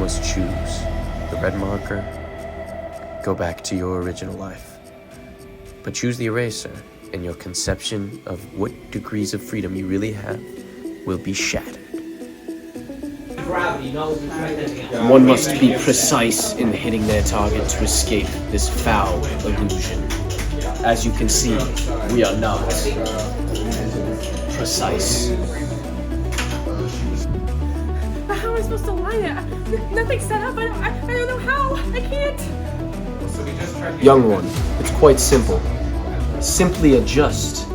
must choose the red marker, go back to your original life. But choose the eraser, and your conception of what degrees of freedom you really have will be shattered. One must be precise in hitting their target to escape this foul illusion. As you can see, we are not precise. But how am I supposed to line it? Nothing's set up. I don't know how. I can't. Young one, it's quite simple. Simply adjust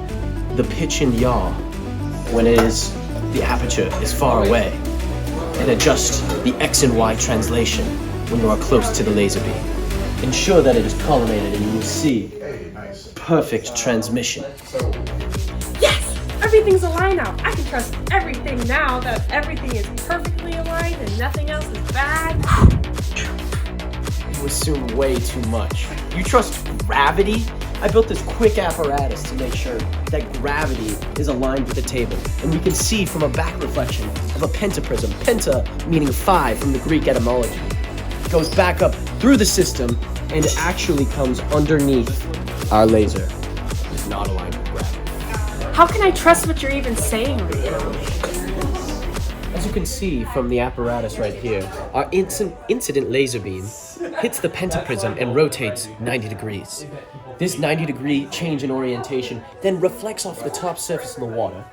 the pitch and yaw when the aperture is far away, and adjust the X and Y translation when you are close to the laser beam. Ensure that it is collimated and you will see perfect transmission. Yes! Everything's aligned now. I can trust everything now that everything is perfectly aligned and nothing else is bad. You assume way too much. You trust gravity? I built this quick apparatus to make sure that gravity is aligned with the table. And we can see from a back reflection of a pentaprism, penta meaning 5 from the Greek etymology. It goes back up through the system and actually comes underneath our laser. It's not aligned with gravity. How can I trust what you're even saying right now? As you can see from the apparatus right here, our incident laser beam hits the pentaprism and rotates 90 degrees. This 90-degree change in orientation then reflects off the top surface of the water,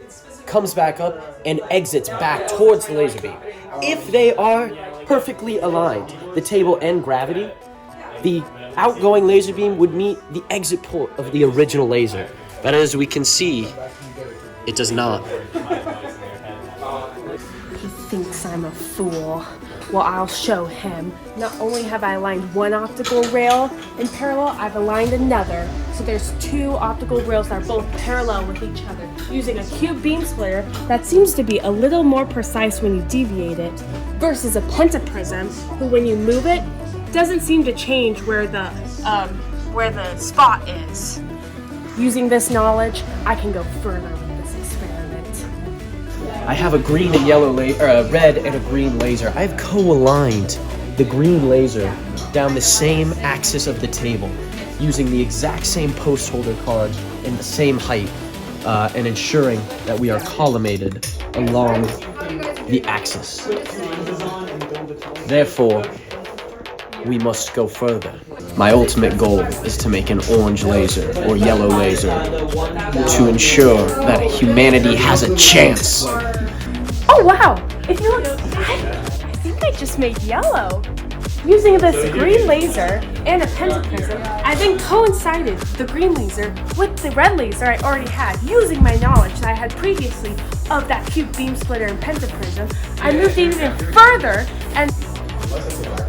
comes back up, and exits back towards the laser beam. If they are perfectly aligned, the table and gravity, the outgoing laser beam would meet the exit port of the original laser. But as we can see, it does not. He thinks I'm a fool. Well, I'll show him. Not only have I aligned one optical rail in parallel, I've aligned another. So there's 2 optical rails that are both parallel with each other, using a cube beam splitter that seems to be a little more precise when you deviate it, versus a pentaprism, who when you move it, doesn't seem to change where the spot is. Using this knowledge, I can go further with this experiment. I have a green and yellow red and a green laser. I've co-aligned the green laser down the same axis of the table, using the exact same post holder card in the same height, and ensuring that we are collimated along the axis. Therefore, we must go further. My ultimate goal is to make an orange laser or yellow laser to ensure that humanity has a chance. Oh wow! If you look, I think I just made yellow. Using this green laser and a pentaprism, I then coincided the green laser with the red laser I already had. Using my knowledge that I had previously of that cube beam splitter and pentaprism, I moved even further and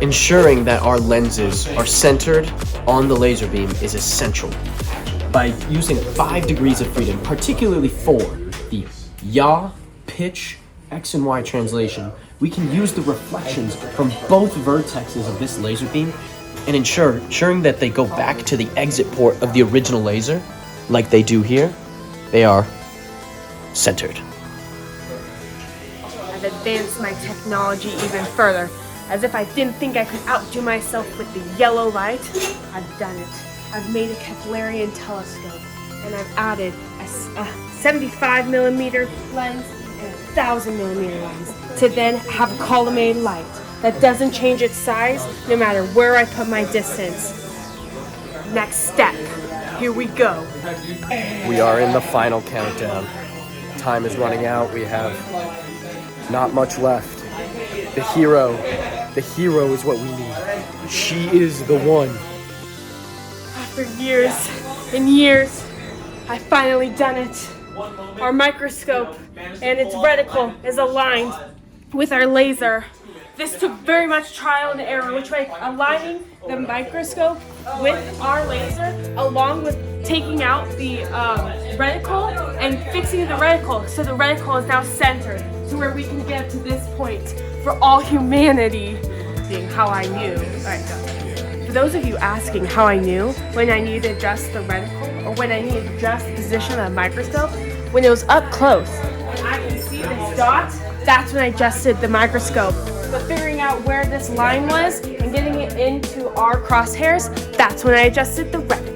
ensuring that our lenses are centered on the laser beam is essential. By using 5 degrees of freedom, particularly for the yaw, pitch, X and Y translation, we can use the reflections from both vertexes of this laser beam and ensuring that they go back to the exit port of the original laser, like they do here. They are centered. I've advanced my technology even further. As if I didn't think I could outdo myself with the yellow light, I've done it. I've made a Keplerian telescope, and I've added a 75mm lens and a 1000mm lens to then have a collimated light that doesn't change its size no matter where I put my distance. Next step. Here we go. We are in the final countdown. Time is running out. We have not much left. The hero is what we need. She is the one. After years and years, I finally done it. Our microscope and its reticle is aligned with our laser. This took very much trial and error, which way aligning the microscope with our laser, along with taking out the reticle and fixing the reticle, so the reticle is now centered to where we can get to this point for all humanity. How I knew. Alright, go. For those of you asking how I knew when I needed to adjust the reticle or when I needed to adjust the position of the microscope, when it was up close and I can see this dot, that's when I adjusted the microscope. But figuring out where this line was and getting it into our crosshairs, that's when I adjusted the reticle.